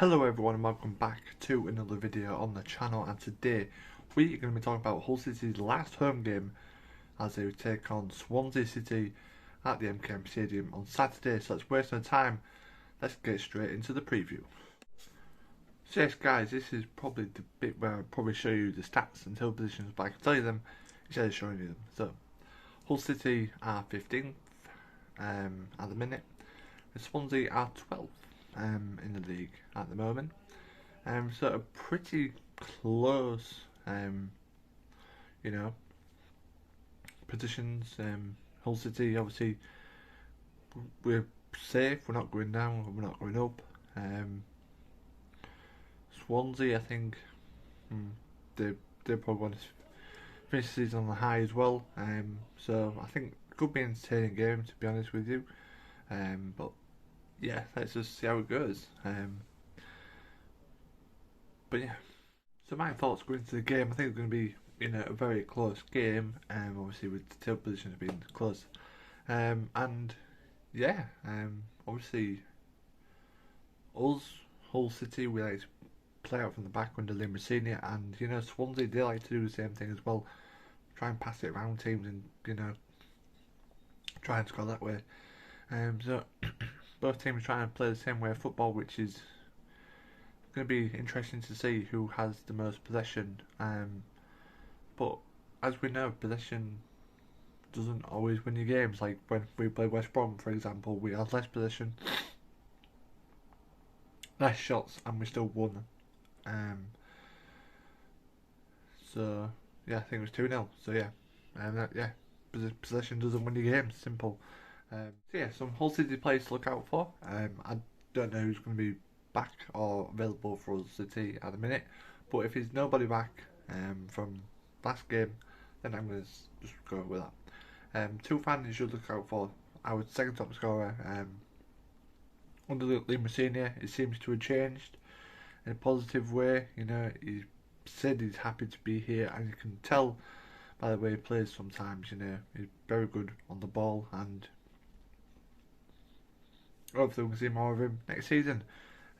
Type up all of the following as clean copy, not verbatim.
Hello everyone and welcome back to another video on the channel, and today we are going to be talking about Hull City's last home game as they take on Swansea City at the MKM Stadium on Saturday. So let's waste no time, let's get straight into the preview. So yes guys, this is probably the bit where I'll probably show you the stats and table positions, but I can tell you them instead of showing you them. So Hull City are 15th at the minute, and Swansea are 12th. In the league at the moment, so a pretty close, you know, positions. Hull City, obviously, we're safe. We're not going down. We're not going up. Swansea, I think, they probably want to finish the season on the high as well. So I think it could be an entertaining game, to be honest with you. But yeah, let's just see how it goes. But yeah, so my thoughts going into the game, I think it's going to be a very close game. Obviously with the table positions being close. And yeah, obviously us, Hull City, we like to play out from the back under Liam Rossini, and Swansea, they like to do the same thing as well. Try and pass it around teams and try and score that way. So both teams trying to play the same way of football, which is going to be interesting to see who has the most possession. But as we know, possession doesn't always win you games. Like when we played West Brom, for example, we had less possession, less shots, and we still won. So yeah, I think it was 2-0. So yeah, possession doesn't win you games. Simple. So yeah, some Hull City players to look out for. I don't know who's going to be back or available for Hull City at the minute, but if there's nobody back from last game, then I'm going to just go with that. Two fans you should look out for. Our second top scorer, under Liam Rossini, it seems to have changed in a positive way. He said he's happy to be here, and you can tell by the way he plays sometimes. He's very good on the ball, and hopefully we'll see more of him next season.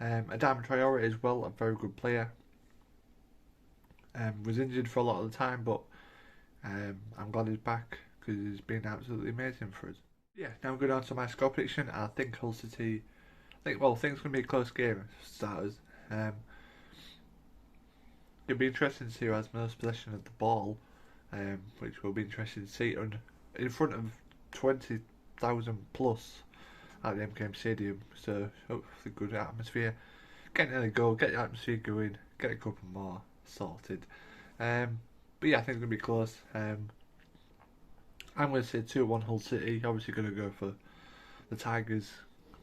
Adama Traore as well, a very good player. Was injured for a lot of the time, but I'm glad he's back because he's been absolutely amazing for us. Yeah, now going on to my score prediction. I think Hull City, I think it's going to be a close game for starters. It'll be interesting to see who has most possession of the ball, which will be interesting to see in front of 20,000 plus at the MKM Stadium, so hopefully good atmosphere. Get an early goal, get the atmosphere going, get a couple more sorted. But yeah, I think it's going to be close. I'm going to say 2-1 Hull City. Obviously going to go for the Tigers,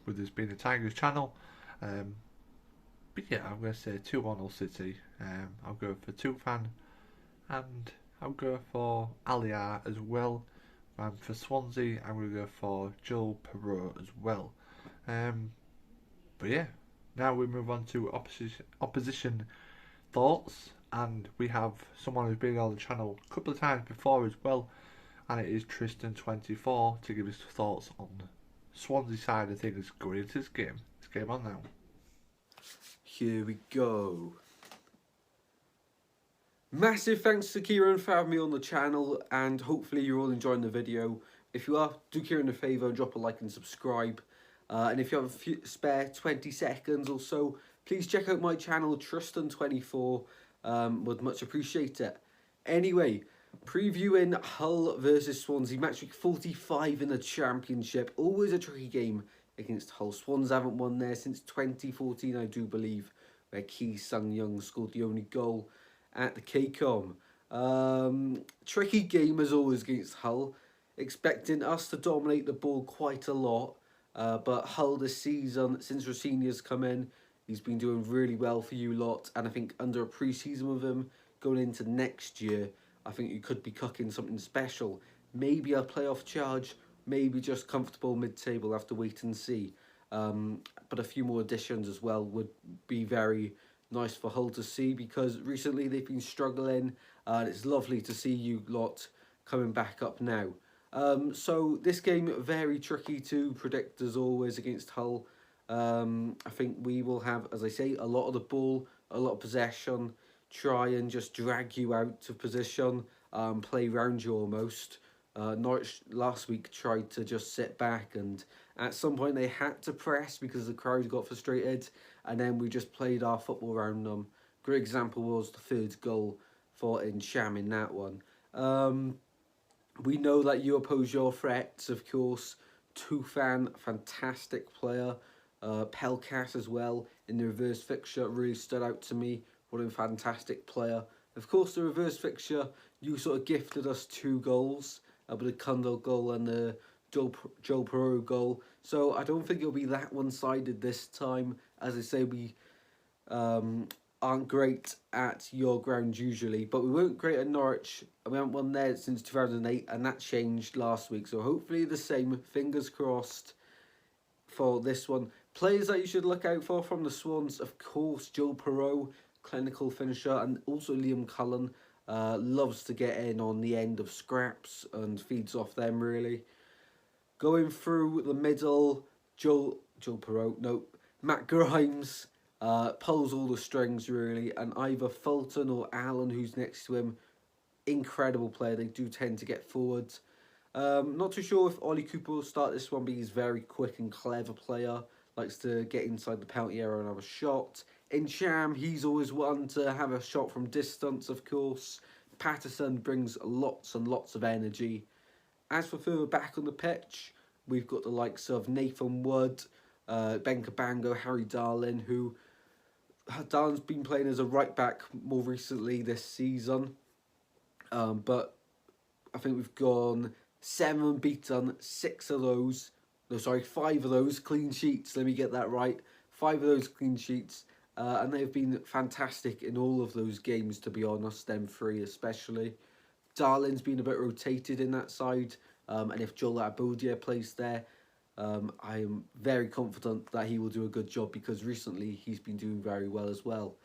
with this being a Tigers channel. But yeah, I'm going to say 2-1 Hull City. I'll go for Tufan, and I'll go for Aliar as well. For Swansea, I'm going to go for Joel Perreault as well. But yeah, now we move on to opposition thoughts, and we have someone who's been on the channel a couple of times before as well, and it is Tristan 24 to give his thoughts on the Swansea side of things going into this game. It's game on now. Here we go. Massive thanks to Kieran for having me on the channel, and hopefully you're all enjoying the video. If you are, do Kieran a favour and drop a like and subscribe. And if you have a spare 20 seconds or so, please check out my channel, Tristan24. Would much appreciate it. Anyway, previewing Hull versus Swansea, match week 45 in the Championship. Always a tricky game against Hull. Swans haven't won there since 2014, I do believe, where Ki Sung-young scored the only goal at the KCOM. Tricky game as always against Hull. Expecting us to dominate the ball quite a lot. But Hull this season, since Rossini has come in, he's been doing really well for you lot. And I think under a pre-season with him, going into next year, I think you could be cooking something special. Maybe a playoff charge, maybe just comfortable mid-table, have to wait and see. But a few more additions as well would be very nice for Hull to see, because recently they've been struggling, and it's lovely to see you lot coming back up now. So this game very tricky to predict as always against Hull. I think we will have, as I say, a lot of the ball, a lot of possession, try and just drag you out of position, play round you almost. Norwich last week tried to just sit back, and at some point they had to press because the crowd got frustrated, and then we just played our football around them. Great example was the third goal for Sham in that one. We know that you oppose your threats, of course. Tufan, fantastic player. Pelkas as well in the reverse fixture really stood out to me. What a fantastic player. Of course, the reverse fixture, you sort of gifted us 2 goals, with the Kundal goal and the Joel Perot goal. So I don't think it'll be that one-sided this time. As I say, we aren't great at your ground usually, but we weren't great at Norwich. We haven't won there since 2008, and that changed last week. So hopefully the same, fingers crossed for this one. Players that you should look out for from the Swans, of course, Joel Perot, clinical finisher, and also Liam Cullen. Loves to get in on the end of scraps and feeds off them really. Going through the middle, Joel Perot, no, Matt Grimes pulls all the strings really, and either Fulton or Allen, who's next to him, incredible player. They do tend to get forward. Not too sure if Ollie Cooper will start this one, but he's a very quick and clever player. Likes to get inside the penalty area and have a shot. In Sham, he's always one to have a shot from distance, of course. Patterson brings lots and lots of energy. As for further back on the pitch, we've got the likes of Nathan Wood, Ben Cabango, Harry Darlin, who Darlin's been playing as a right back more recently this season. But I think we've gone 7 unbeaten, 5 of those clean sheets. Let me get that right. 5 of those clean sheets. And they've been fantastic in all of those games, to be honest, them 3 especially. Darlin's been a bit rotated in that side. And if Joel Aboudia plays there, I am very confident that he will do a good job, because recently he's been doing very well as well.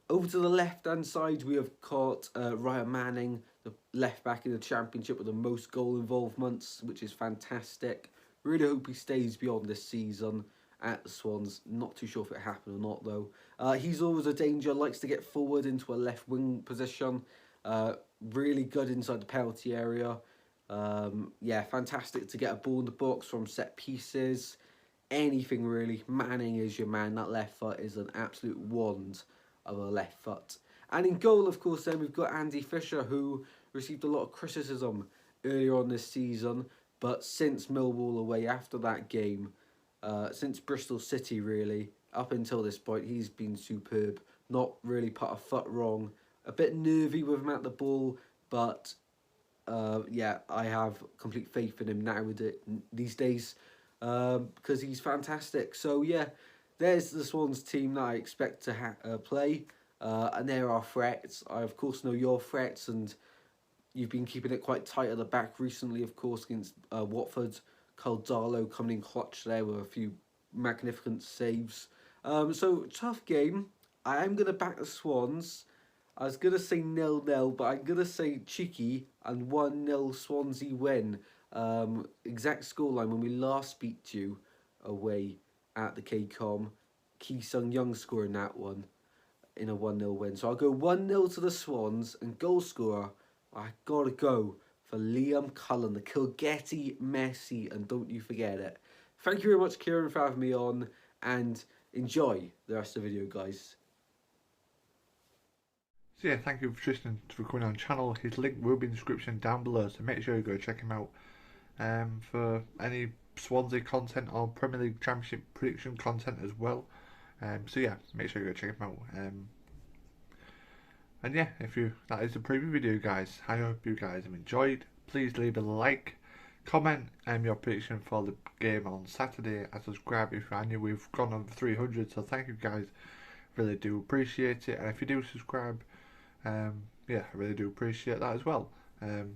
Over to the left-hand side, we have caught Ryan Manning, the left-back in the Championship with the most goal involvements, which is fantastic. Really hope he stays beyond this season at the Swans. Not too sure if it happened or not, though. He's always a danger, likes to get forward into a left-wing position. Really good inside the penalty area. Yeah, fantastic to get a ball in the box from set pieces. Anything really. Manning is your man. That left foot is an absolute wand of a left foot. And in goal, of course, then we've got Andy Fisher, who received a lot of criticism earlier on this season, but since Millwall away after that game, since Bristol City really, up until this point, he's been superb. Not really put a foot wrong. A bit nervy with him at the ball, but yeah, I have complete faith in him now these days, because he's fantastic. So yeah, there's the Swans team that I expect to play, and there are threats. I of course know your threats, and you've been keeping it quite tight at the back recently, of course, against Watford. Carl Darlow coming in clutch there with a few magnificent saves. So tough game. I am going to back the Swans. I was going to say 0-0, but I'm going to say cheeky and 1-0 Swansea win. Exact scoreline when we last beat you away at the KCOM. Ki Sung Young scoring that one in a 1-0 win. So I'll go 1-0 to the Swans, and goal scorer, I got to go for Liam Cullen, the Kilgetty Messi, and don't you forget it. Thank you very much, Kieran, for having me on, and enjoy the rest of the video, guys. So yeah, thank you for Tristan for coming on the channel. His link will be in the description down below, so make sure you go check him out for any Swansea content or Premier League Championship prediction content as well. So yeah, make sure you go check him out. And yeah, that is the preview video, guys. I hope you guys have enjoyed. Please leave a like, comment your prediction for the game on Saturday, and subscribe if you're new. We've gone over 300, so thank you guys. Really do appreciate it. And if you do subscribe, yeah, I really do appreciate that as well. So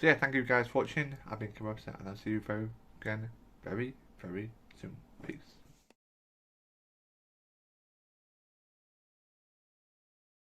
yeah, thank you guys for watching. I've been Kebabset, and I'll see you again very, very soon. Peace.